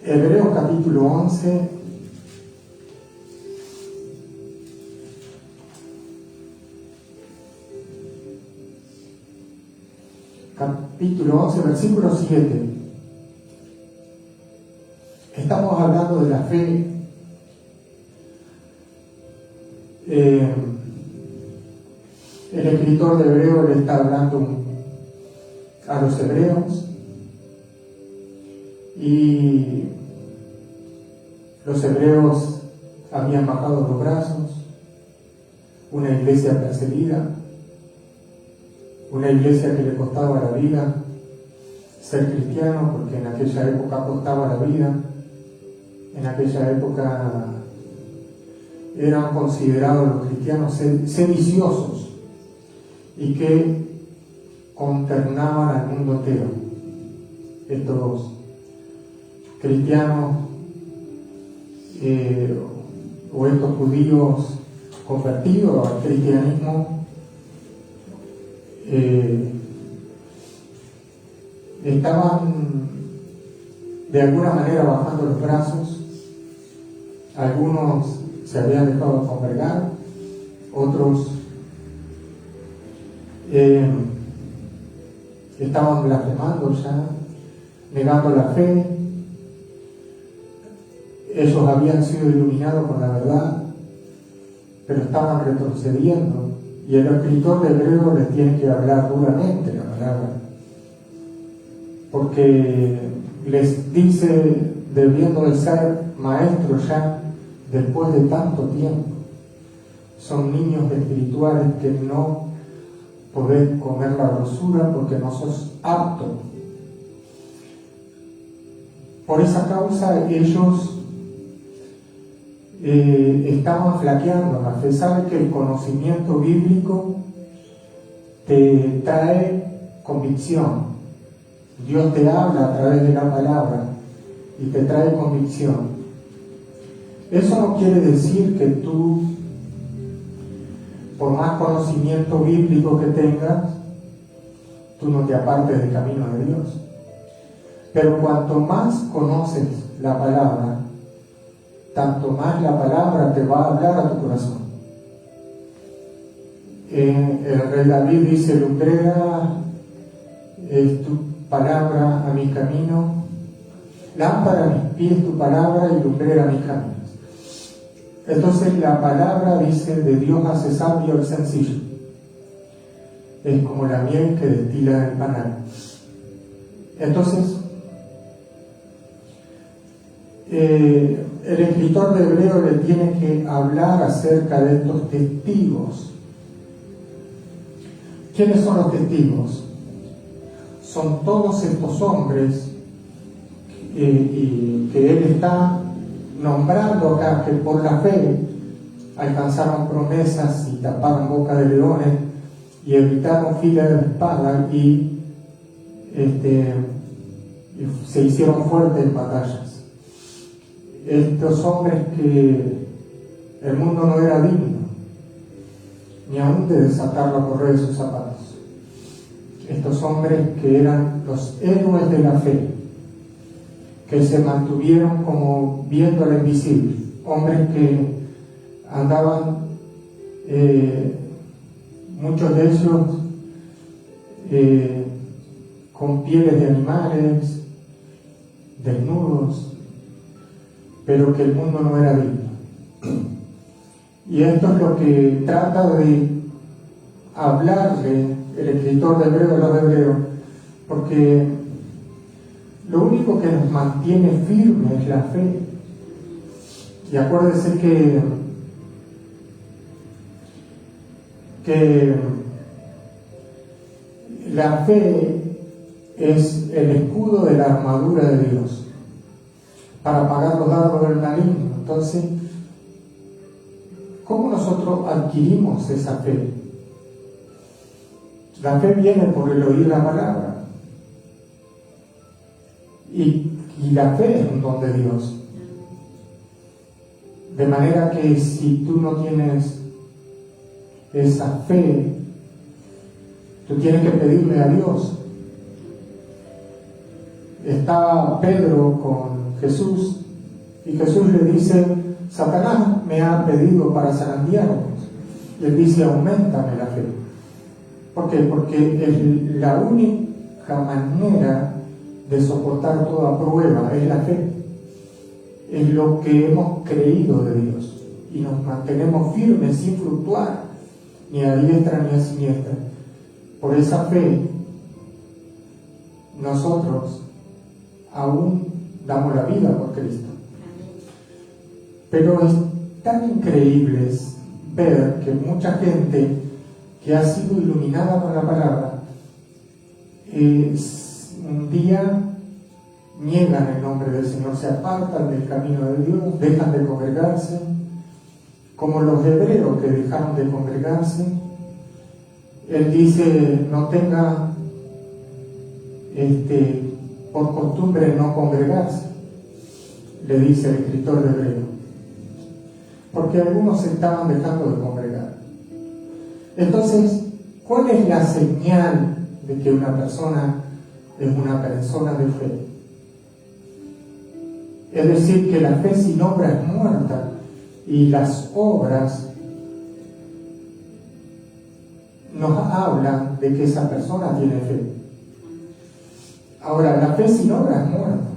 Hebreos capítulo 11. Capítulo 11, versículo 7. Estamos hablando de la fe. El escritor de Hebreos le está hablando a los hebreos y los hebreos habían bajado los brazos, una iglesia perseguida, una iglesia que le costaba la vida ser cristiano, porque en aquella época costaba la vida, en aquella época eran considerados los cristianos sediciosos y que consternaban al mundo entero. Estos cristianos o estos judíos convertidos al cristianismo estaban de alguna manera bajando los brazos. Algunos se habían dejado congregar, otros estaban blasfemando ya, negando la fe. Ellos habían sido iluminados con la verdad, pero estaban retrocediendo, y el escritor de Hebreos les tiene que hablar duramente la palabra, porque les dice, debiendo de ser maestros ya después de tanto tiempo, son niños espirituales que no podés comer la grosura porque no sos apto. Por esa causa ellos estaban flaqueando la fe. Saben que el conocimiento bíblico te trae convicción. Dios te habla a través de la palabra y te trae convicción. Eso no quiere decir que tú, por más conocimiento bíblico que tengas, tú no te apartes del camino de Dios. Pero cuanto más conoces la palabra, tanto más la palabra te va a hablar a tu corazón. El rey David dice: lumbrera es tu palabra a mi camino, lámpara a mis pies tu palabra y lumbrera a mis caminos. Entonces la palabra, dice, de Dios hace sabio al sencillo. Es como la miel que destila del panal. Entonces, el escritor de Hebreos le tiene que hablar acerca de estos testigos. ¿Quiénes son los testigos? Son todos estos hombres y que él está nombrando acá, que por la fe alcanzaron promesas y taparon boca de leones y evitaron fila de espada y se hicieron fuertes en batallas. Estos hombres que el mundo no era digno ni aún de desatar la correa de sus zapatos. Estos hombres que eran los héroes de la fe, que se mantuvieron como viendo al invisible, hombres que andaban, muchos de ellos con pieles de animales, desnudos, pero que el mundo no era digno. Y esto es lo que trata de hablarle el escritor de Hebreos a los hebreos, porque lo único que nos mantiene firme es la fe. Y acuérdese que la fe es el escudo de la armadura de Dios para apagar los dardos del maligno. Entonces, ¿cómo nosotros adquirimos esa fe? La fe viene por el oír la palabra. Y la fe es un don de Dios. De manera que si tú no tienes esa fe, tú tienes que pedirle a Dios. Estaba Pedro con Jesús y Jesús le dice: Satanás me ha pedido para zarandearnos. Y él dice: auméntame la fe. ¿Por qué? Porque es la única manera de soportar toda prueba, es la fe. Es lo que hemos creído de Dios y nos mantenemos firmes sin fluctuar ni a diestra ni a siniestra. Por esa fe nosotros aún damos la vida por Cristo. Pero es tan increíble ver que mucha gente que ha sido iluminada con la palabra, un día niegan el nombre del Señor, se apartan del camino de Dios, dejan de congregarse, como los hebreos que dejaron de congregarse. Él dice: no tenga por costumbre no congregarse, le dice el escritor de Hebreo, porque algunos se estaban dejando de congregar. Entonces, ¿cuál es la señal de que una persona es una persona de fe? Es decir, que la fe sin obra es muerta, y las obras nos hablan de que esa persona tiene fe. Ahora, la fe sin obra es muerta,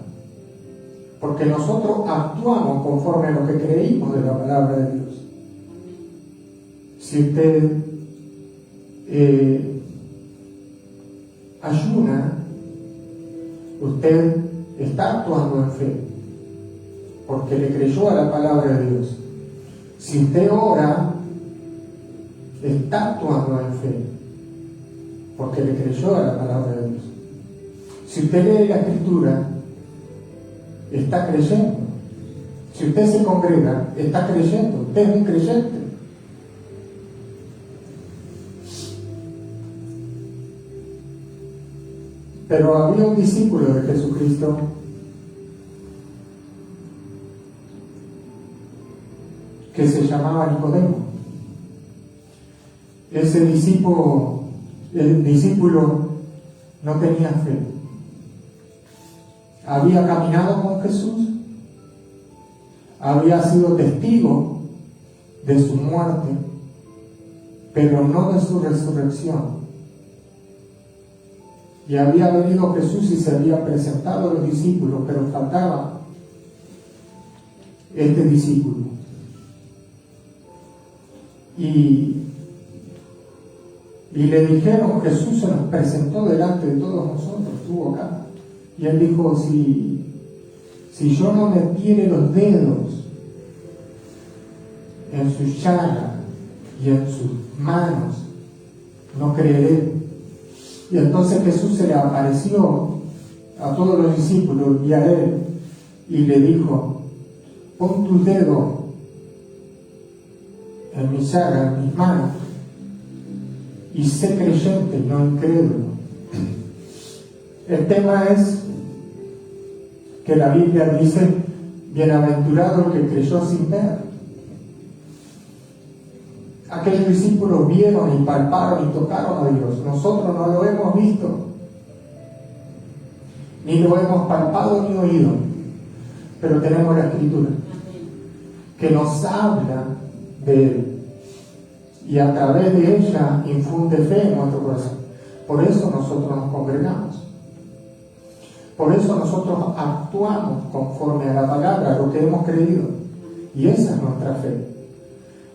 porque nosotros actuamos conforme a lo que creímos de la palabra de Dios. Si usted ayuna, usted está actuando en fe, porque le creyó a la palabra de Dios. Si usted ora, está actuando en fe, porque le creyó a la palabra de Dios. Si usted lee la Escritura, está creyendo. Si usted se congrega, está creyendo. Usted es un creyente. Pero había un discípulo de Jesucristo que se llamaba Nicodemo. Ese discípulo no tenía fe. Había caminado con Jesús, había sido testigo de su muerte, pero no de su resurrección. Y había venido Jesús y se había presentado a los discípulos, pero faltaba este discípulo. Y le dijeron: Jesús se nos presentó delante de todos nosotros, estuvo acá. Y él dijo: si yo no metiere los dedos en su llaga y en sus manos, no creeré. Y entonces Jesús se le apareció a todos los discípulos y a él, y le dijo: pon tus dedos en mi llaga, en mis manos, y sé creyente y no incrédulo. El tema es que la Biblia dice: bienaventurado el que creyó sin ver. Aquellos discípulos vieron y palparon y tocaron a Dios. Nosotros no lo hemos visto, ni lo hemos palpado ni oído, pero tenemos la Escritura que nos habla de Él, y a través de ella infunde fe en nuestro corazón. Por eso nosotros nos congregamos. Por eso nosotros actuamos conforme a la palabra, a lo que hemos creído. Y esa es nuestra fe.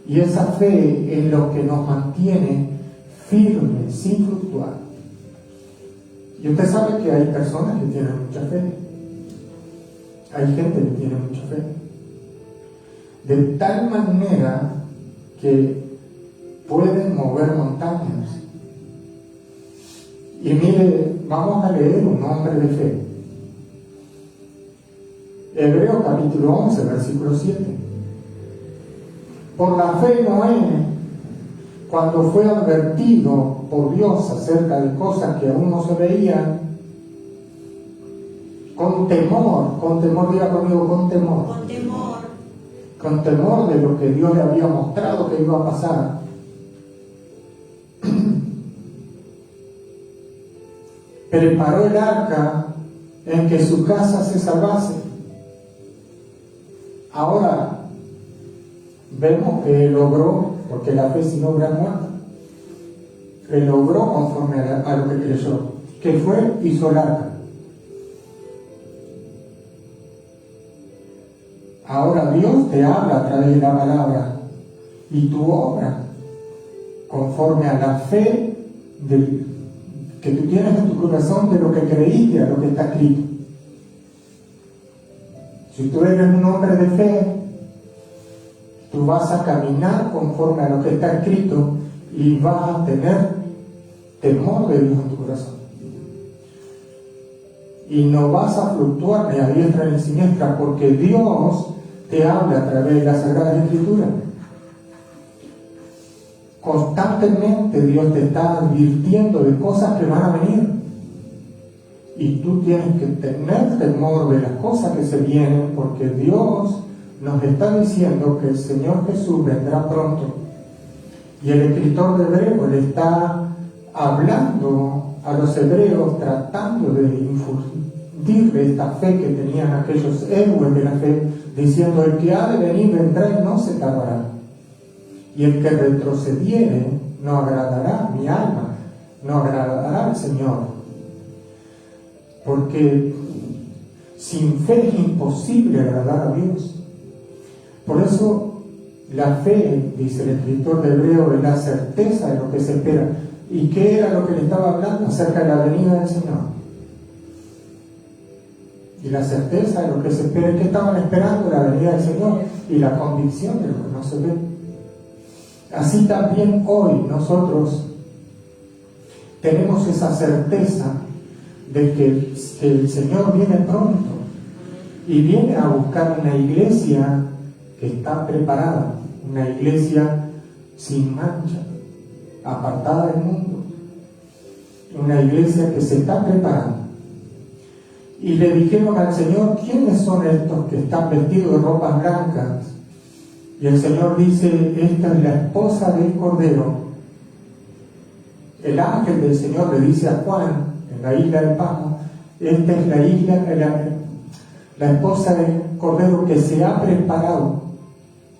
Y esa fe es lo que nos mantiene firmes, sin fluctuar. Y usted sabe que hay personas que tienen mucha fe. Hay gente que tiene mucha fe. De tal manera que pueden mover montañas. Y mire, vamos a leer un hombre de fe. Hebreos capítulo 11, versículo 7. Por la fe Noé, cuando fue advertido por Dios acerca de cosas que aún no se veían, con temor, diga conmigo, con temor de lo que Dios le había mostrado que iba a pasar, preparó el arca en que su casa se salvase. Ahora vemos que logró, porque la fe sin obra es muerta, que logró conforme a lo que creyó, que fue hizo el arca. Ahora Dios te habla a través de la palabra y tu obra conforme a la fe que tú tienes en tu corazón de lo que creíste, a lo que está escrito. Si tú eres un hombre de fe, tú vas a caminar conforme a lo que está escrito y vas a tener temor de Dios en tu corazón. Y no vas a fluctuar ni a diestra ni a siniestra, porque Dios te habla a través de la Sagrada Escritura. Constantemente Dios te está advirtiendo de cosas que van a venir. Y tú tienes que tener temor de las cosas que se vienen, porque Dios nos está diciendo que el Señor Jesús vendrá pronto. Y el escritor de Hebreos le está hablando a los hebreos, tratando de infundirle esta fe que tenían aquellos héroes de la fe, diciendo: el que ha de venir vendrá y no se tardará. Y el que retrocediere no agradará mi alma, no agradará al Señor. Porque sin fe es imposible agradar a Dios. Por eso la fe, dice el escritor de Hebreos, es la certeza de lo que se espera. ¿Y qué era lo que le estaba hablando? Acerca de la venida del Señor. Y la certeza de lo que se espera, ¿qué estaban esperando? La venida del Señor y la convicción de lo que no se ve. Así también hoy nosotros tenemos esa certeza de que el Señor viene pronto y viene a buscar una iglesia que está preparada, una iglesia sin mancha, apartada del mundo, una iglesia que se está preparando. Y le dijeron al Señor: ¿quiénes son estos que están vestidos de ropas blancas? Y el Señor dice: esta es la esposa del Cordero. El ángel del Señor le dice a Juan, en la isla de Patmos: esta es la isla, la esposa del Cordero que se ha preparado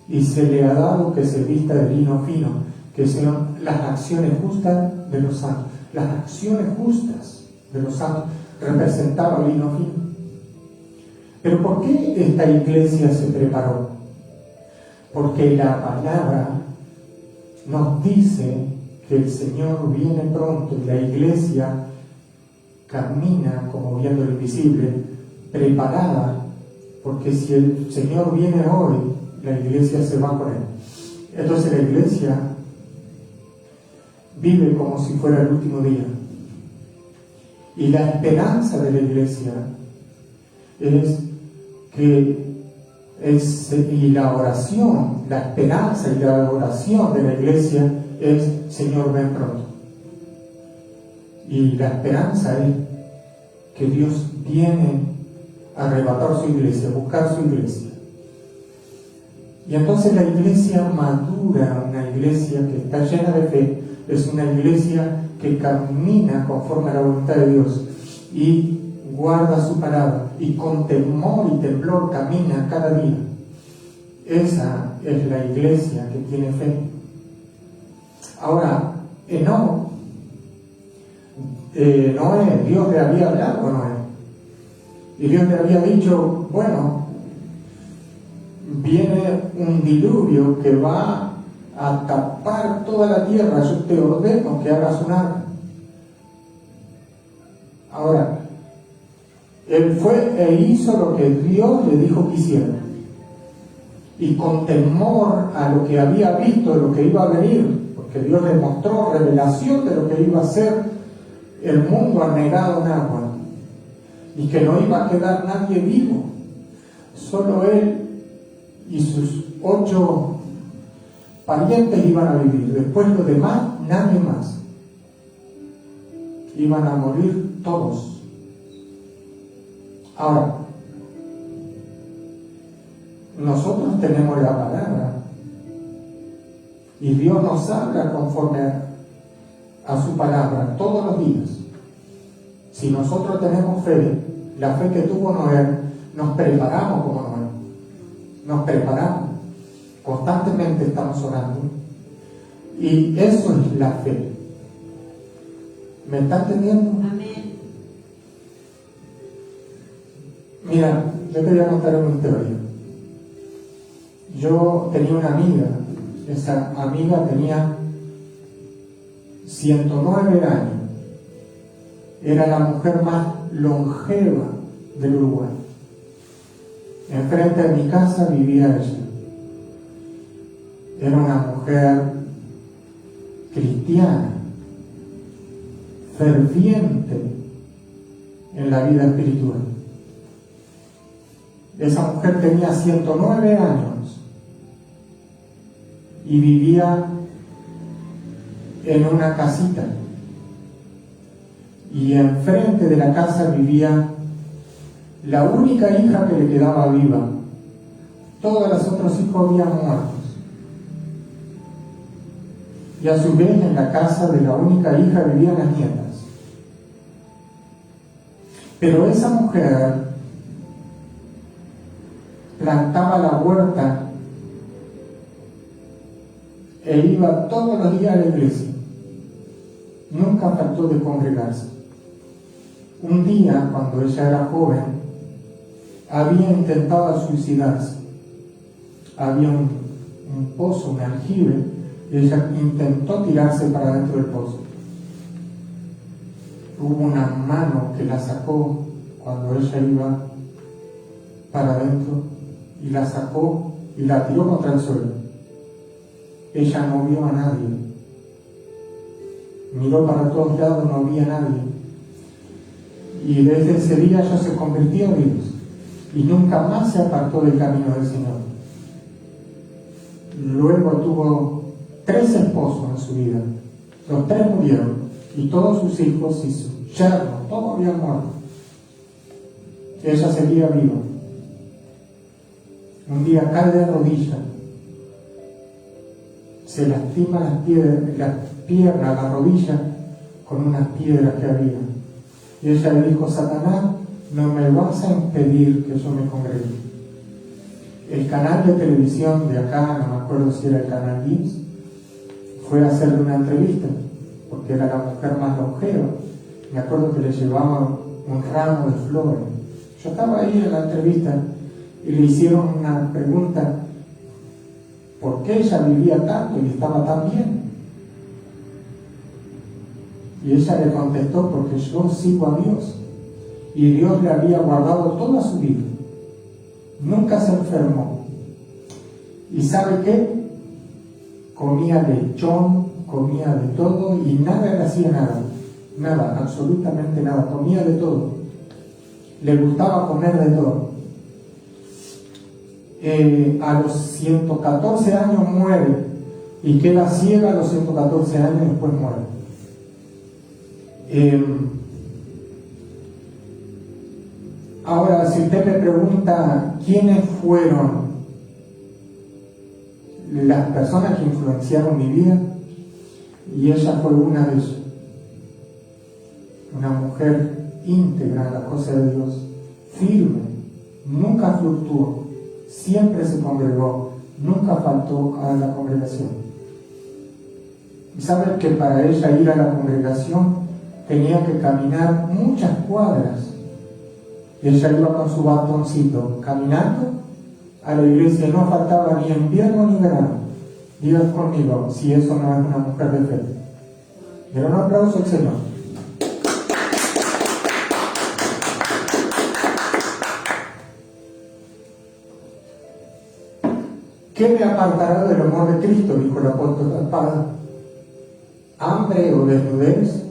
y se le ha dado que se vista de lino fino, que son las acciones justas de los santos. Las acciones justas de los santos representaban el lino fino. Pero ¿por qué esta iglesia se preparó? Porque la palabra nos dice que el Señor viene pronto y la iglesia camina como viendo lo invisible, preparada, porque si el Señor viene hoy, la iglesia se va con él. Entonces la iglesia vive como si fuera el último día. Y la esperanza de la iglesia es que y la oración, la esperanza y la oración de la iglesia es: Señor, ven pronto. Y la esperanza es que Dios viene a arrebatar su iglesia, a buscar su iglesia. Y entonces la iglesia madura, una iglesia que está llena de fe, es una iglesia que camina conforme a la voluntad de Dios y guarda su palabra y con temor y temblor camina cada día. Esa es la iglesia que tiene fe. Ahora, Noé, Dios le había hablado a Noé y Dios le había dicho: bueno, viene un diluvio que va a tapar toda la tierra, yo te ordeno que hagas un arca. Ahora, él fue e hizo lo que Dios le dijo que hiciera, y con temor a lo que había visto, de lo que iba a venir, porque Dios le mostró revelación de lo que iba a ser el mundo anegado en agua, y que no iba a quedar nadie vivo, solo él y sus 8 parientes iban a vivir. Después los demás, nadie más. Iban a morir todos. Ahora, nosotros tenemos la palabra y Dios nos habla conforme a su palabra todos los días. Si nosotros tenemos fe, la fe que tuvo Noé, nos preparamos como Noé. Nos preparamos. Constantemente estamos orando. Y eso es la fe. ¿Me está entendiendo? Amén. Mira, yo te voy a contar una historia. Yo tenía una amiga. Esa amiga tenía 109 años. Era la mujer más longeva del Uruguay. Enfrente de mi casa vivía ella. Era una mujer cristiana, ferviente en la vida espiritual. Esa mujer tenía 109 años y vivía en una casita. Y enfrente de la casa vivía la única hija que le quedaba viva. Todos los otros hijos habían muertos. Y a su vez en la casa de la única hija vivían las nietas. Pero esa mujer plantaba la huerta e iba todos los días a la iglesia. Nunca faltó de congregarse. Un día, cuando ella era joven, había intentado suicidarse. Había un pozo, un aljibe, y ella intentó tirarse para dentro del pozo. Hubo una mano que la sacó cuando ella iba para adentro, y la sacó y la tiró contra el suelo. Ella no vio a nadie. Miró para todos lados, no había nadie. Y desde ese día ella se convirtió en Dios y nunca más se apartó del camino del Señor. Luego tuvo 3 esposos en su vida. Los 3 murieron y todos sus hijos y sus yernos, todos habían muerto. Ella seguía viva. Un día cae de rodillas, se lastima las piernas, la rodilla, con unas piedras que había. Y ella le dijo: Satanás, no me vas a impedir que yo me congregue. El canal de televisión de acá, no me acuerdo si era el canal Gibbs, fue a hacerle una entrevista, porque era la mujer más longeva. Me acuerdo que le llevaba un ramo de flores. Yo estaba ahí en la entrevista y le hicieron una pregunta: ¿por qué ella vivía tanto y estaba tan bien? Y ella le contestó: porque yo sigo a Dios. Y Dios le había guardado toda su vida. Nunca se enfermó. ¿Y sabe qué? Comía lechón, comía de todo y nada le hacía nada. Nada, absolutamente nada. Comía de todo. Le gustaba comer de todo. A los 114 años muere y queda ciega a los 114 años y después muere. Ahora, si usted me pregunta quiénes fueron las personas que influenciaron mi vida, y ella fue una de ellas. Una mujer íntegra en la cosa de Dios, firme, nunca fluctuó, siempre se congregó, nunca faltó a la congregación. Y saben que para ella ir a la congregación tenía que caminar muchas cuadras. Y ella iba con su bastoncito caminando a la iglesia, no faltaba ni invierno ni verano. Digan conmigo si eso no es una mujer de fe. Pero un aplauso al Señor. ¿Qué me apartará del amor de Cristo?, dijo el apóstol Pablo. ¿Hambre o desnudez?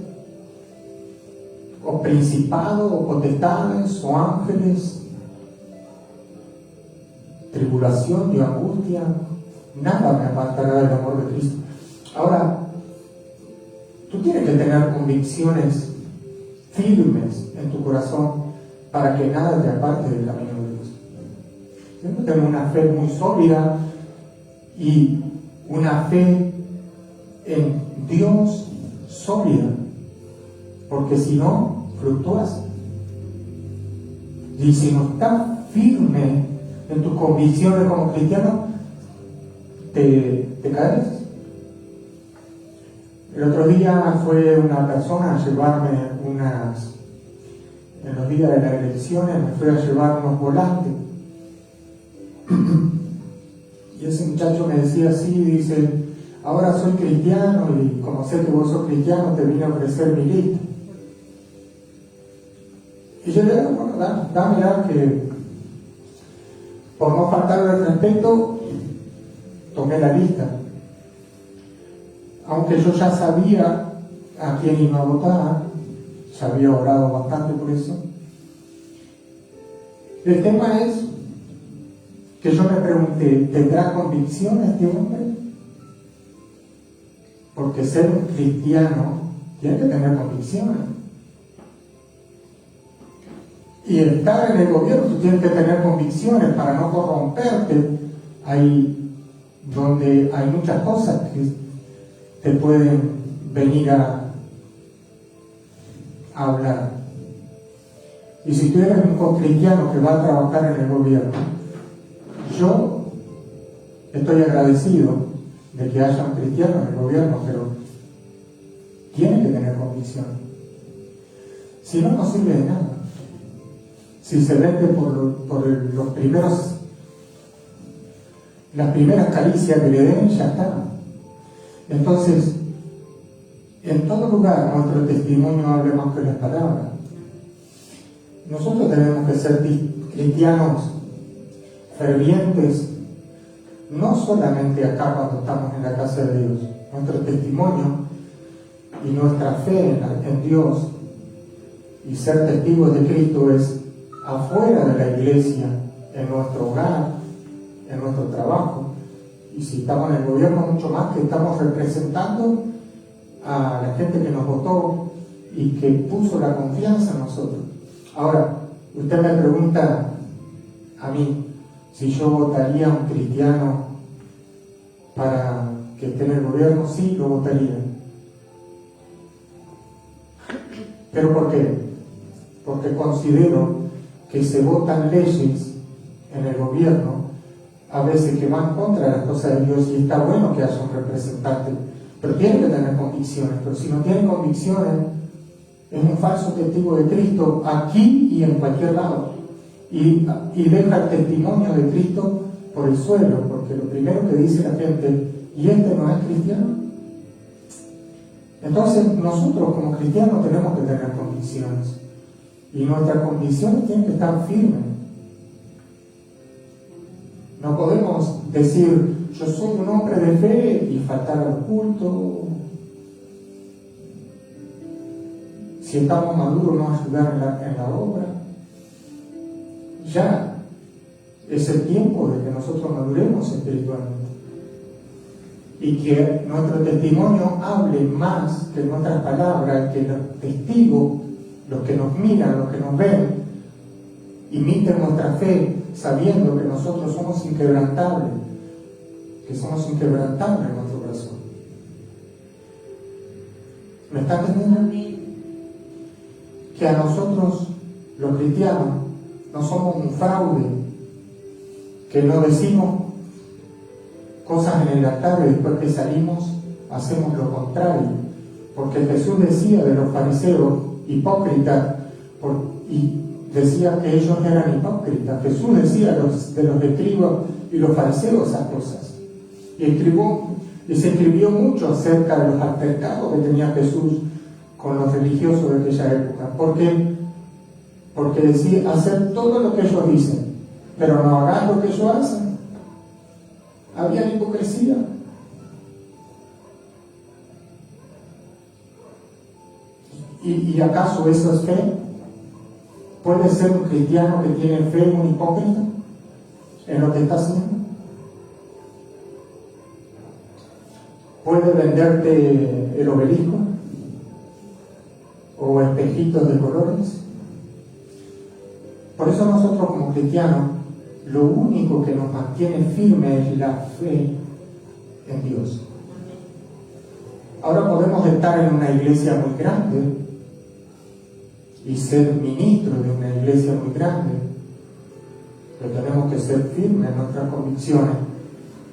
¿O principado, o potestades, o ángeles? ¿Tribulación y angustia? Nada me apartará del amor de Cristo. Ahora, tú tienes que tener convicciones firmes en tu corazón para que nada te aparte del camino de Dios. Yo tengo una fe muy sólida y una fe en Dios sólida, porque si no, fluctúas. Y si no estás firme en tus convicciones como cristiano, te caes. El otro día fue una persona a llevarme en los días de las elecciones, me fue a llevar unos volantes. Y ese muchacho me decía así, dice, ahora soy cristiano y como sé que vos sos cristiano, te vine a ofrecer mi lista. Y yo le digo, bueno, dámela, que por no faltarle el respeto, tomé la lista. Aunque yo ya sabía a quién iba a votar, ya había orado bastante por eso. El tema es que yo me pregunté, ¿tendrá convicción este hombre? Porque ser un cristiano tiene que tener convicciones. Y estar en el gobierno, tú tienes que tener convicciones para no corromperte. Ahí donde hay muchas cosas que te pueden venir a hablar. Y si tú eres un cristiano que va a trabajar en el gobierno, yo estoy agradecido de que haya un cristiano en el gobierno, pero tiene que tener convicción. Si no, no sirve de nada. Si se vende por los primeros, las primeras caricias que le den, ya está. Entonces, en todo lugar nuestro testimonio hable más que las palabras. Nosotros tenemos que ser cristianos fervientes, no solamente acá cuando estamos en la casa de Dios. Nuestro testimonio y nuestra fe en Dios y ser testigos de Cristo es afuera de la iglesia, en nuestro hogar, en nuestro trabajo. Y si estamos en el gobierno, mucho más, que estamos representando a la gente que nos votó y que puso la confianza en nosotros. Ahora, usted me pregunta a mí si yo votaría a un cristiano para que esté en el gobierno. Sí, lo votaría. ¿Pero por qué? Porque considero que se votan leyes en el gobierno a veces que van contra las cosas de Dios, y está bueno que haya un representante, pero tiene que tener convicciones. Pero si no tiene convicciones, es un falso testigo de Cristo aquí y en cualquier lado, y deja el testimonio de Cristo por el suelo, porque lo primero que dice la gente, ¿y este no es cristiano? Entonces nosotros como cristianos tenemos que tener convicciones, y nuestras convicciones tienen que estar firmes. No podemos decir, yo soy un hombre de fe, y faltar al culto. Si estamos maduros, no ayudar en la obra. Ya es el tiempo de que nosotros maduremos espiritualmente y que nuestro testimonio hable más que nuestras palabras, que los testigos, los que nos miran, los que nos ven, imiten nuestra fe, sabiendo que nosotros somos inquebrantables, que somos inquebrantables en nuestro corazón. ¿Me está entendiendo? Que a nosotros, los cristianos, no somos un fraude, que no decimos cosas en el altar y después que salimos hacemos lo contrario. Porque Jesús decía de los fariseos hipócritas, y decía que ellos eran hipócritas. Jesús decía de los escribas y los fariseos esas cosas. Y se escribió mucho acerca de los altercados que tenía Jesús con los religiosos de aquella época. ¿Por qué? Porque decía hacer todo lo que ellos dicen, pero no hagan lo que ellos hacen. Había hipocresía. ¿Y acaso eso es fe? ¿Puede ser un cristiano que tiene fe un hipócrita en lo que está haciendo? ¿Puede venderte el obelisco o espejitos de colores? Por eso nosotros como cristianos, lo único que nos mantiene firme es la fe en Dios. Ahora podemos estar en una iglesia muy grande y ser ministro de una iglesia muy grande, que tenemos que ser firmes en nuestras convicciones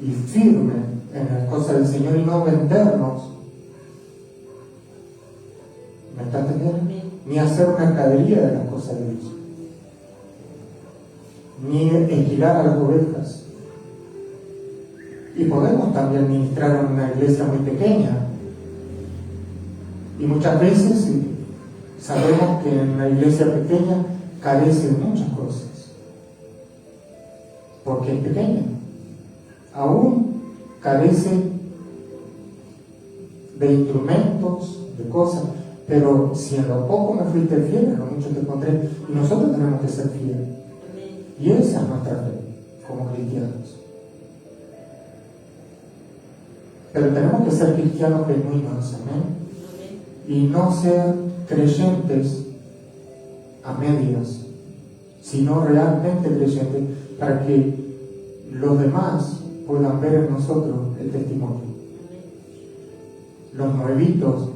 y firmes en las cosas del Señor y no vendernos. ¿Me está entendiendo? Ni hacer mercadería de las cosas de Dios, ni esquilar a las ovejas. Y podemos también ministrar en una iglesia muy pequeña. Y muchas veces sabemos que en una iglesia pequeña carece de muchas cosas, porque es pequeña. Aún carece de instrumentos, de cosas, pero si en lo poco me fuiste fiel, en lo mucho te pondré. Y nosotros tenemos que ser fieles. Y esa es nuestra fe como cristianos. Pero tenemos que ser cristianos genuinos, amén. Y no ser creyentes a medias, sino realmente creyentes, para que los demás puedan ver en nosotros el testimonio. Los nuevitos,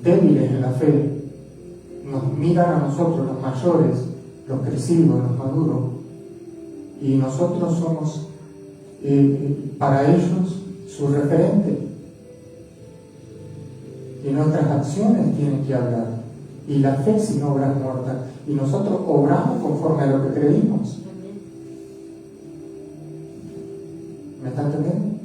débiles en la fe, nos miran a nosotros, los mayores, los crecidos, los maduros, y nosotros somos para ellos su referente. Y nuestras acciones tienen que hablar. Y la fe sin obra es muerta. Y nosotros obramos conforme a lo que creímos. ¿Me está entendiendo?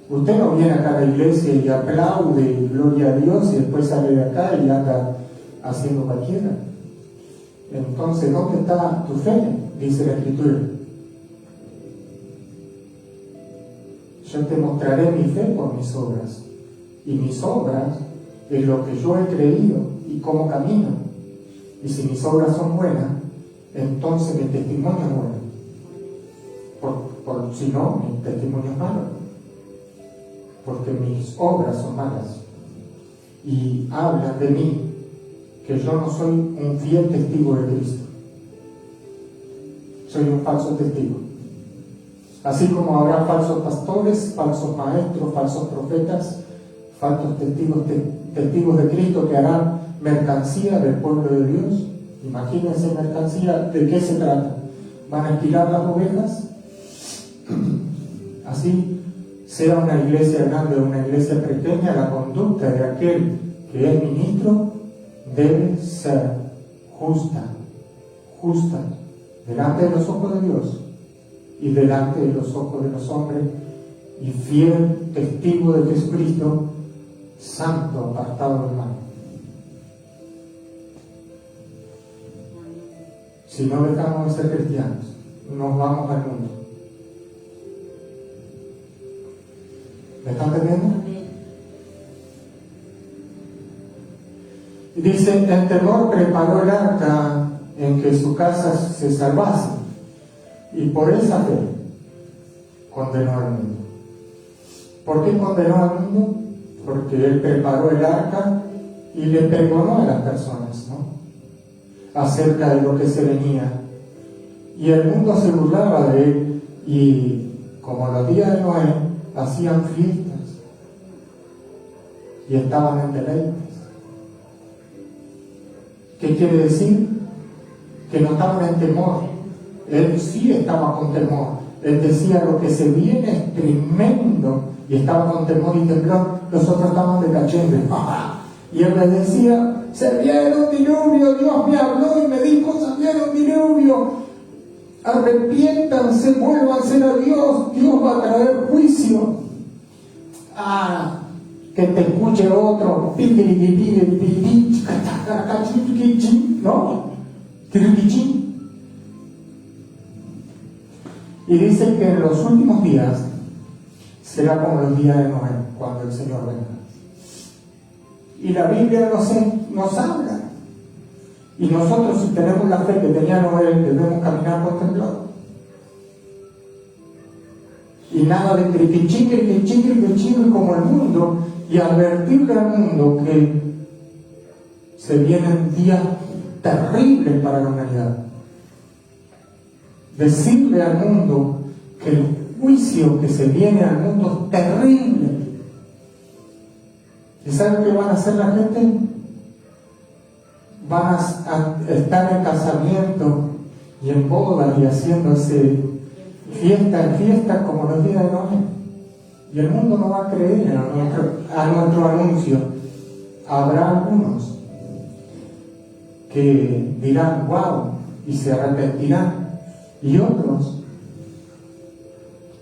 Usted no viene acá a la iglesia y aplaude, gloria a Dios, y después sale de acá y anda haciendo cualquiera. Entonces, ¿dónde está tu fe? Dice la Escritura. Yo te mostraré mi fe por mis obras. Y mis obras es lo que yo he creído y cómo camino. Y si mis obras son buenas, entonces mi testimonio es bueno. Si no, mi testimonio es malo. Porque mis obras son malas. Y hablan de mí, que yo no soy un fiel testigo de Cristo. Soy un falso testigo. Así como habrá falsos pastores, falsos maestros, falsos profetas, falsos testigos de Cristo que harán mercancía del pueblo de Dios. Imagínense mercancía, ¿de qué se trata? ¿Van a esquilar las ovejas? Así, sea una iglesia grande o una iglesia pequeña, la conducta de aquel que es ministro debe ser justa, delante de los ojos de Dios y delante de los ojos de los hombres, y fiel testigo de Jesucristo, santo, apartado del mal. Si no dejamos de ser cristianos, nos vamos al mundo. ¿Me están entendiendo? Y dice, el temor preparó el arca en que su casa se salvase, y por esa fe condenó al mundo. ¿Por qué condenó al mundo? Porque él preparó el arca y le pregonó a las personas, ¿no?, acerca de lo que se venía. Y el mundo se burlaba de él, y como los días de Noé, hacían fiestas y estaban en deleites. ¿Qué quiere decir? Que no estaban en temor. Él sí estaba con temor. Él decía, lo que se viene es tremendo, y estaba con temor y temblor. Los otros estaban de cachembre. Y él les decía, se viene un diluvio, Dios me habló y me dijo, se viene un diluvio, arrepiéntanse, vuélvanse a Dios, Dios va a traer juicio. Que te escuche otro, ¿no? Y dice que en los últimos días será como los días de Noé, cuando el Señor venga. Y la Biblia nos habla. Y nosotros, si tenemos la fe que tenía Noé, debemos caminar con temblor. Y nada de criquichín como el mundo, y advertirle al mundo que se vienen días terribles para la humanidad. Decirle al mundo que el juicio que se viene al mundo es terrible. ¿Y saben qué van a hacer la gente? Van a estar en casamiento y en bodas y haciéndose fiesta en fiesta como los días de Noé. Y el mundo no va a creer a nuestro anuncio. Habrá algunos que dirán wow y se arrepentirán, y otros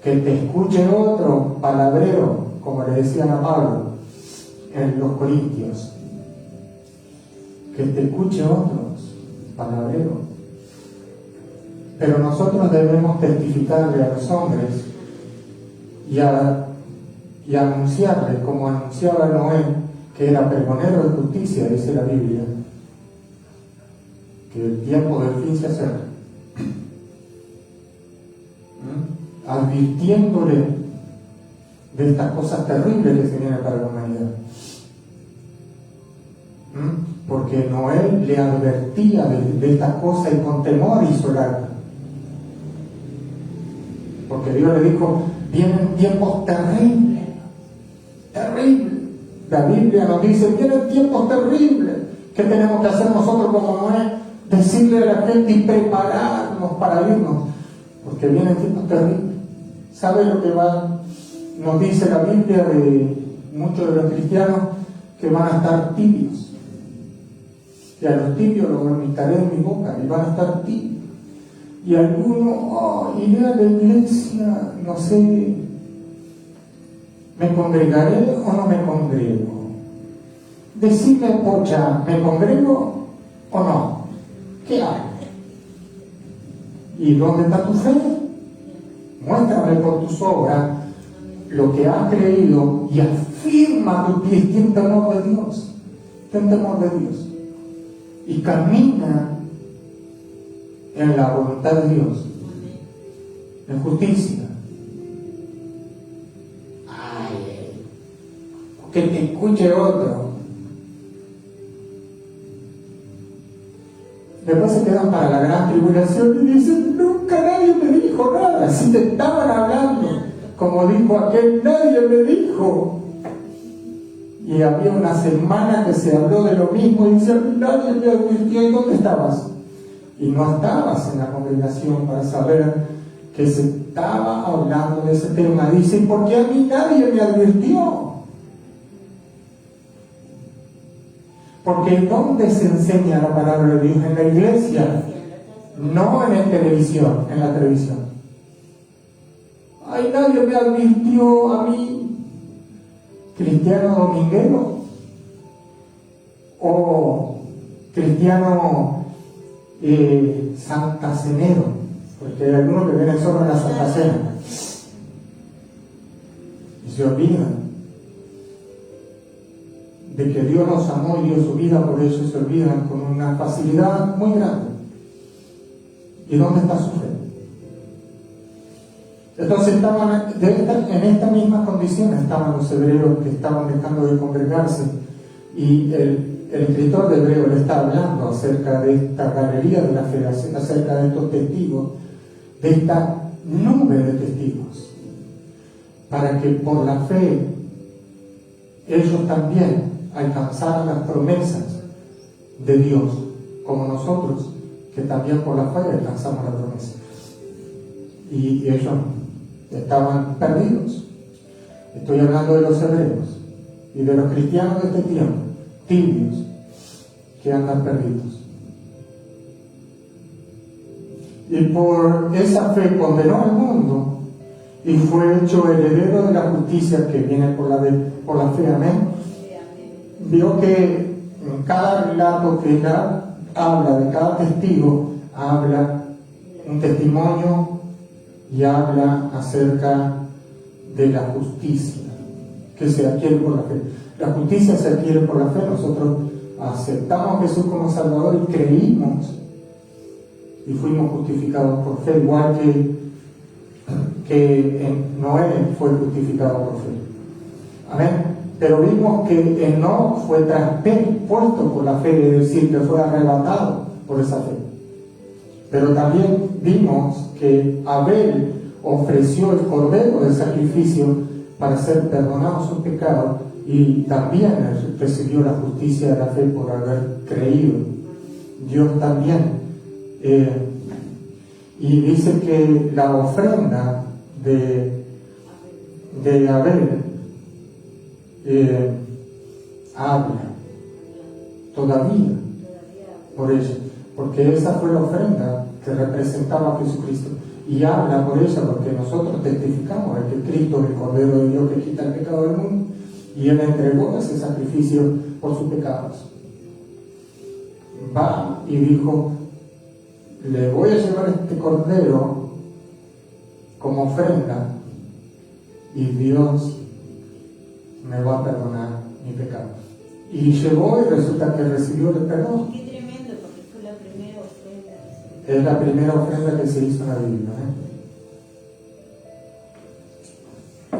que te escuche otro palabrero, como le decían a Pablo en los Corintios, que te escuche otros palabreros. Pero nosotros debemos testificarle a los hombres y anunciarle, como anunciaba Noé, que era pregonero de justicia, dice la Biblia, que el tiempo del fin se acerca, advirtiéndole de estas cosas terribles que se vienen para la humanidad. Porque Noé le advertía de estas cosas y con temor hizo el arca. Porque Dios le dijo, vienen tiempos terribles, terribles. La Biblia nos dice, vienen tiempos terribles. ¿Qué tenemos que hacer nosotros como Noé? Decirle a la gente y prepararnos para irnos, porque vienen tiempos terribles. ¿Sabe lo que nos dice la Biblia de muchos de los cristianos? Que van a estar tibios. Y a los tibios los vomitaré en mi boca, y van a estar tibios. Y algunos, iré a la iglesia, no sé, ¿me congregaré o no me congrego? Decime, pocha, ¿me congrego o no? ¿Qué hago? ¿Y dónde está tu fe? Muéstrame por tus obras lo que has creído y afirma tus pies. Ten temor de Dios. Ten temor de Dios. Y camina en la voluntad de Dios, en justicia. Que te escuche otro. Después se quedan para la gran tribulación y dicen, nunca nadie me dijo nada. Si te estaban hablando, como dijo aquel, nadie me dijo. Y había una semana que se habló de lo mismo y decían, nadie me advirtió. ¿Y dónde estabas? Y no estabas en la congregación para saber que se estaba hablando de ese tema. Dicen, ¿por qué a mí nadie me advirtió? Porque ¿dónde se enseña la palabra de Dios? En la iglesia, no en la televisión, en la televisión. Ay, nadie me advirtió a mí, cristiano dominguero o cristiano santacenero, porque hay algunos que vienen solo en la Santa Cena y se olvidan de que Dios nos amó y dio su vida, por eso se olvidan con una facilidad muy grande. ¿Y dónde está su fe? Entonces en esta misma condición estaban los hebreos que estaban dejando de congregarse, y el escritor de Hebreo le está hablando acerca de esta galería de la fe, acerca de estos testigos, de esta nube de testigos, para que por la fe ellos también alcanzaran las promesas de Dios, como nosotros, que también por la fe alcanzamos la promesa. Y ellos estaban perdidos. Estoy hablando de los hebreos y de los cristianos de este tiempo, tibios, que andan perdidos. Y por esa fe condenó al mundo y fue hecho heredero de la justicia que viene por la fe. Amén. Vio que en cada relato que habla de cada testigo, habla un testimonio y habla acerca de la justicia que se adquiere por la fe. La justicia se adquiere por la fe. Nosotros aceptamos a Jesús como Salvador y creímos y fuimos justificados por fe, igual que en Noé fue justificado por fe. Amén. Pero vimos que Enoc fue traspuesto por la fe, es decir, que fue arrebatado por esa fe. Pero también vimos que Abel ofreció el cordero del sacrificio para ser perdonado su pecado, y también recibió la justicia de la fe por haber creído. Dios también Y dice que la ofrenda de Abel habla todavía por ella, porque esa fue la ofrenda que representaba a Jesucristo, y habla por ella porque nosotros testificamos de que Cristo es el Cordero de Dios que quita el pecado del mundo, y Él entregó ese sacrificio por sus pecados. Va y dijo: le voy a llevar este Cordero como ofrenda y Dios me va a perdonar mi pecado. Y llegó y resulta que recibió el perdón. Qué tremendo, porque fue la primera ofrenda. Es la primera ofrenda que se hizo en la Biblia,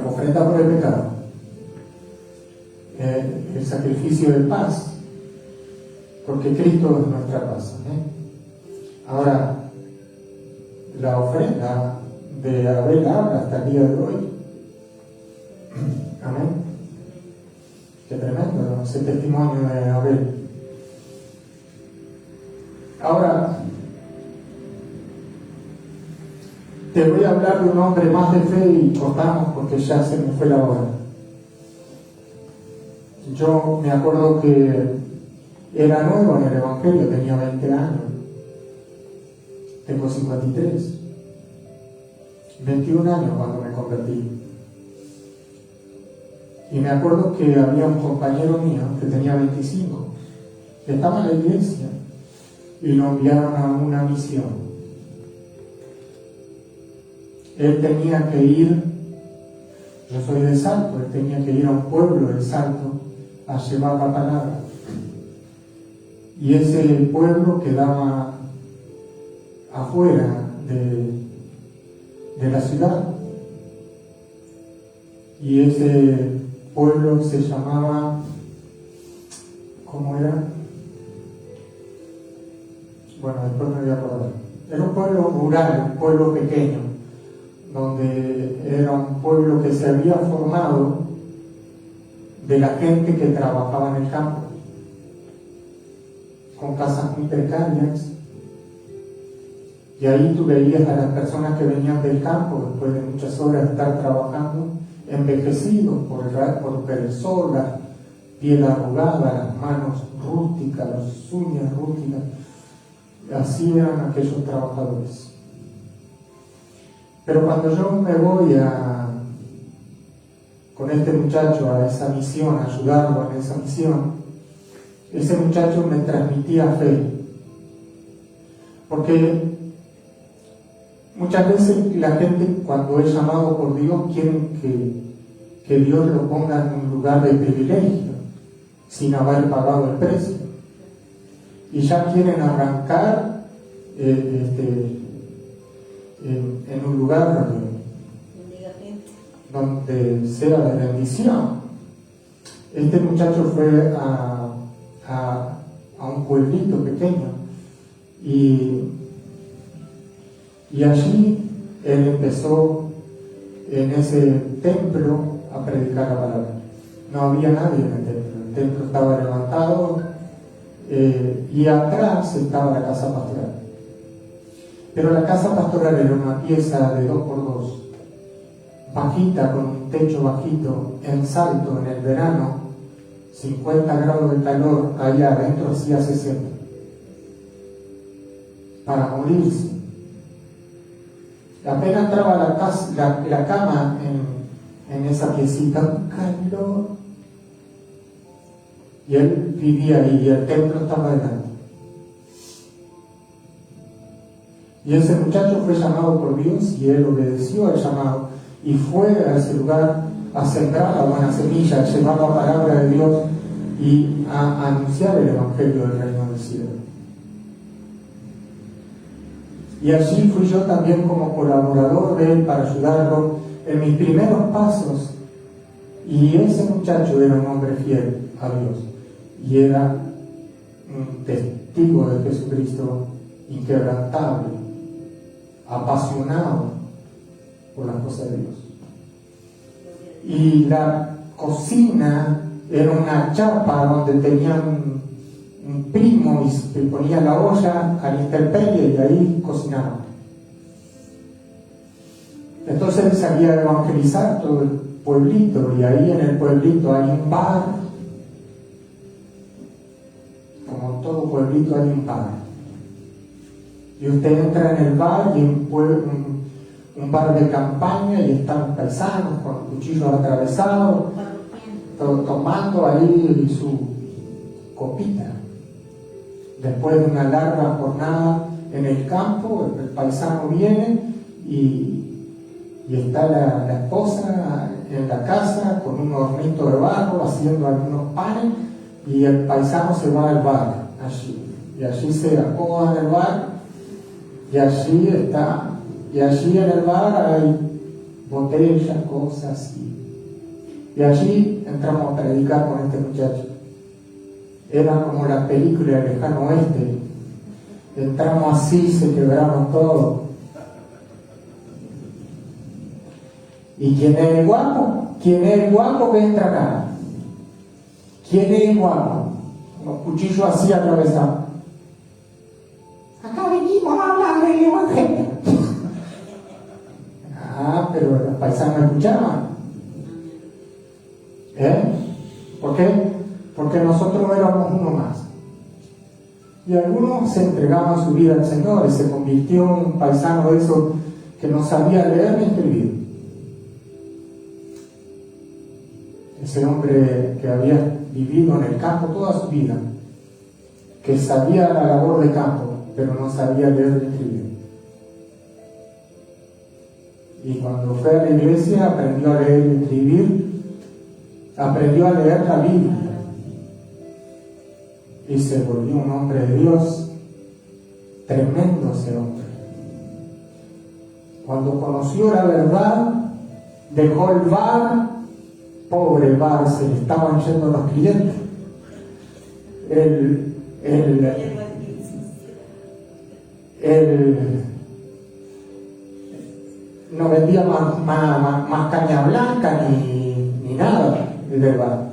ofrenda por el pecado, el sacrificio de paz, porque Cristo es nuestra paz. Ahora, la ofrenda de Abel habla hasta el día de hoy. Amén. Qué tremendo ese testimonio de Abel. Ahora, te voy a hablar de un hombre más de fe y cortamos porque ya se me fue la hora. Yo me acuerdo que era nuevo en el Evangelio, tenía 20 años. Tengo 53. 21 años cuando me convertí. Y me acuerdo que había un compañero mío que tenía 25, que estaba en la iglesia y lo enviaron a una misión. Él tenía que ir, yo soy de Salto, él tenía que ir a un pueblo de Salto a llevar la palabra. Y ese pueblo quedaba afuera de la ciudad. Y ese pueblo se llamaba, ¿cómo era? Bueno, después me voy a acordar. Era un pueblo rural, un pueblo pequeño, donde era un pueblo que se había formado de la gente que trabajaba en el campo, con casas muy precarias. Y ahí tú veías a las personas que venían del campo después de muchas horas de estar trabajando, envejecidos por el sol, la piel arrugada, las manos rústicas, las uñas rústicas. Así eran aquellos trabajadores. Pero cuando yo me voy con este muchacho a esa misión, a ayudarlo en esa misión, ese muchacho me transmitía fe. Porque muchas veces la gente, cuando es llamado por Dios, quieren que Dios lo ponga en un lugar de privilegio, sin haber pagado el precio. Y ya quieren arrancar en un lugar donde sea de bendición. Este muchacho fue a un pueblito pequeño y allí él empezó en ese templo a predicar la palabra. No había nadie en el templo estaba levantado y atrás estaba la casa pastoral. Pero la casa pastoral era una pieza de 2x2, bajita, con un techo bajito, en Salto, en el verano, 50 grados de calor, allá adentro hacía 60, para morirse. Apenas entraba la cama en esa piecita, un calor. Y él vivía ahí y el templo estaba delante. Y ese muchacho fue llamado por Dios y él obedeció al llamado y fue a ese lugar a sembrar la buena semilla, a llevar la palabra de Dios y a anunciar el evangelio del reino del cielo. Y allí fui yo también como colaborador de él para ayudarlo en mis primeros pasos. Y ese muchacho era un hombre fiel a Dios y era un testigo de Jesucristo inquebrantable, apasionado por las cosas de Dios. Y la cocina era una chapa donde tenían un primo y se ponía la olla a la intemperie y ahí cocinaban. Entonces él salía a evangelizar todo el pueblito, y ahí en el pueblito hay un bar. Como todo pueblito hay un bar. Y usted entra en el bar y un bar de campaña, y están paisanos con cuchillos atravesados, tomando ahí su copita. Después de una larga jornada en el campo, el paisano viene y está la esposa en la casa con un hornito de barro haciendo algunos panes, y el paisano se va al bar allí, y allí se acomoda en el bar, y allí está, y allí en el bar hay botellas, cosas, y allí entramos a predicar con este muchacho. Era como la película del Lejano Oeste. Entramos así, se quebraron todo. ¿Y quién es el guapo? ¿Quién es el guapo que entra acá? ¿Quién es el guapo? Los cuchillos así atravesados. Acá venimos a hablar del evangelio. Pero los paisanos escuchaban. ¿Por qué? Porque nosotros éramos uno más. Y algunos se entregaban su vida al Señor, y se convirtió en un paisano de esos que no sabía leer ni escribir. Ese hombre que había vivido en el campo toda su vida, que sabía la labor de campo, pero no sabía leer ni escribir. Y cuando fue a la iglesia aprendió a leer y escribir, aprendió a leer la Biblia, y se volvió un hombre de Dios. Tremendo ese hombre. Cuando conoció la verdad, dejó el bar. Pobre bar, se le estaban yendo los clientes. No vendía más caña blanca ni nada del bar,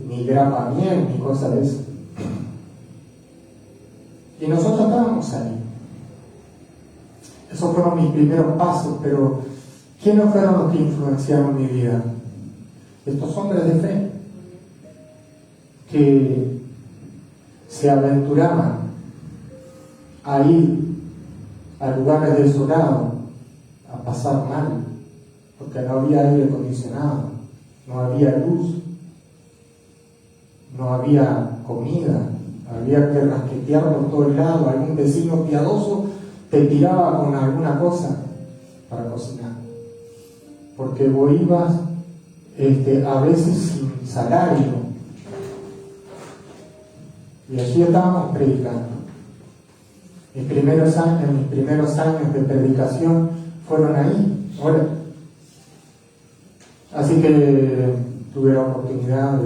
ni grapa miel, ni cosa de eso. Y nosotros estábamos ahí. Esos fueron mis primeros pasos, pero ¿quiénes fueron los que influenciaron mi vida? Estos hombres de fe que se aventuraban a ir a lugares desolados, a pasar mal, porque no había aire acondicionado, no había luz, no había comida, había que rasquetear por todos lados. Algún vecino piadoso te tiraba con alguna cosa para cocinar, porque vos ibas a veces sin salario, y allí estábamos predicando. Mis primeros años de predicación fueron ahí. Bueno, así que tuve la oportunidad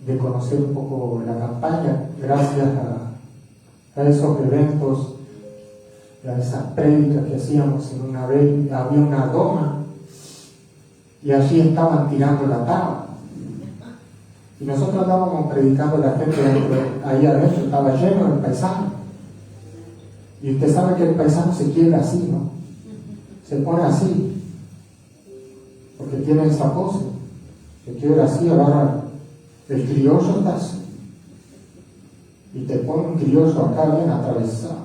de conocer un poco la campaña gracias a esos eventos, a esas prédicas que hacíamos. En una vez había una doma y allí estaban tirando la taba, y nosotros estábamos predicando, la gente ahí adentro estaba lleno el paisano. Y usted sabe que el paisano se quiebra así, ¿no? Se pone así, porque tiene esa pose, se quiebra así, agarra el criollo, está así, y te pone un criollo acá bien atravesado,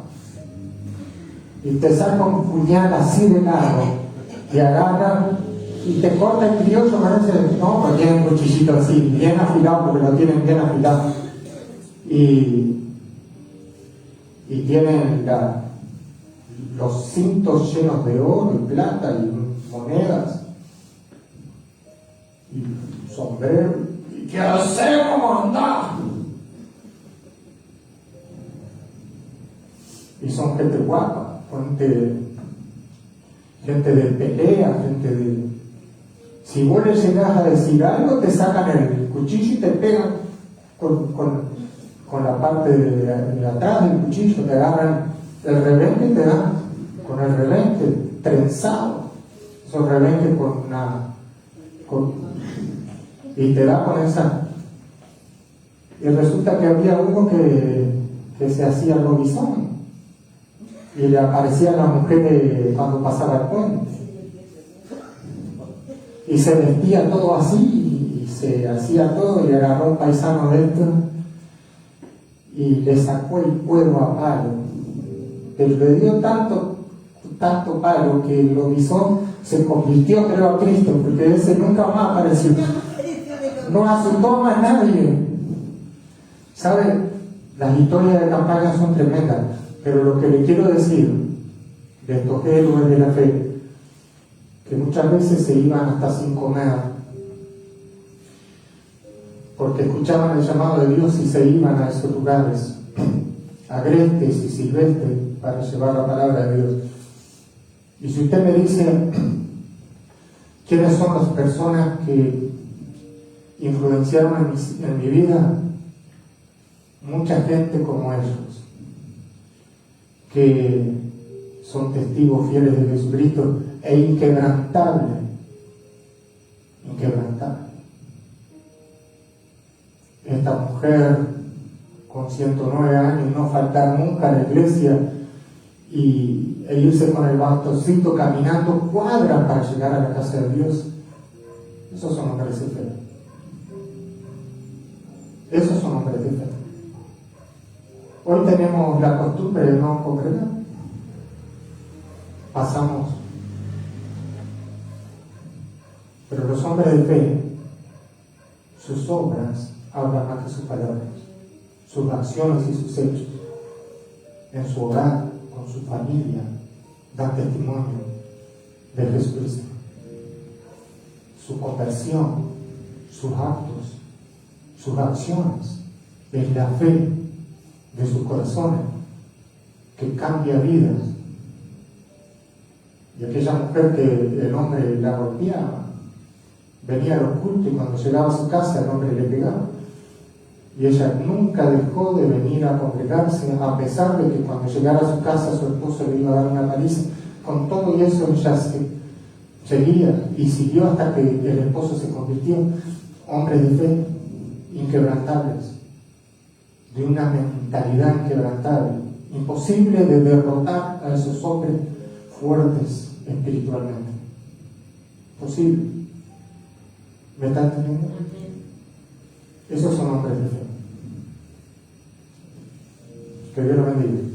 y te saca un puñal así de largo, y agarra y te corta el criollo, parece, no, porque tiene un cuchillito así, bien afilado, porque lo tienen bien afilado, y tienen los cintos llenos de oro y plata y monedas, y sombrero, y ¿qué hacemos, andar? Y son gente guapa, gente de pelea, gente de... Si vos le llegás a decir algo, te sacan el cuchillo y te pegan con la parte de atrás del cuchillo, te agarran el rebenque y te dan con el rebenque trenzado, esos rebenques y te da con esa. Y resulta que había uno que se hacía lobizón, y le aparecían las mujeres cuando pasaba el puente. Y se vestía todo así, y se hacía todo, y agarró un paisano de esto y le sacó el cuero a palo. Pero le dio tanto palo que el lobizón se convirtió, creo, a Cristo, porque ese nunca más apareció. No asustó más a nadie. ¿Sabe? Las historias de campaña son tremendas, pero lo que le quiero decir de estos héroes de la fe, que muchas veces se iban hasta sin comer, porque escuchaban el llamado de Dios y se iban a esos lugares, agrestes y silvestres, para llevar la palabra de Dios. Y si usted me dice quiénes son las personas que influenciaron en mi vida, mucha gente como ellos, que son testigos fieles de Jesucristo e inquebrantables. Esta mujer con 109 años no faltar nunca a la iglesia e irse con el bastoncito caminando cuadras para llegar a la casa de Dios. Esos son hombres de fe. Esos son hombres de fe. Hoy tenemos la costumbre de no congregar. Pasamos. Pero los hombres de fe, sus obras hablan más que sus palabras, sus acciones y sus hechos. En su hogar, con su familia, dan testimonio de Jesucristo. Su conversión, sus actos, sus acciones, es la fe de sus corazones que cambia vidas. Y aquella mujer que el hombre la golpeaba, venía a los cultos y cuando llegaba a su casa el hombre le pegaba. Y ella nunca dejó de venir a congregarse, a pesar de que cuando llegara a su casa su esposo le iba a dar una paliza. Con todo y eso ella seguía y siguió hasta que el esposo se convirtió. Hombres de fe, inquebrantables, de una mentalidad inquebrantable, imposible de derrotar a esos hombres fuertes espiritualmente. Posible. ¿Me están entendiendo? Esos son hombres de fe. Que Dios los bendiga.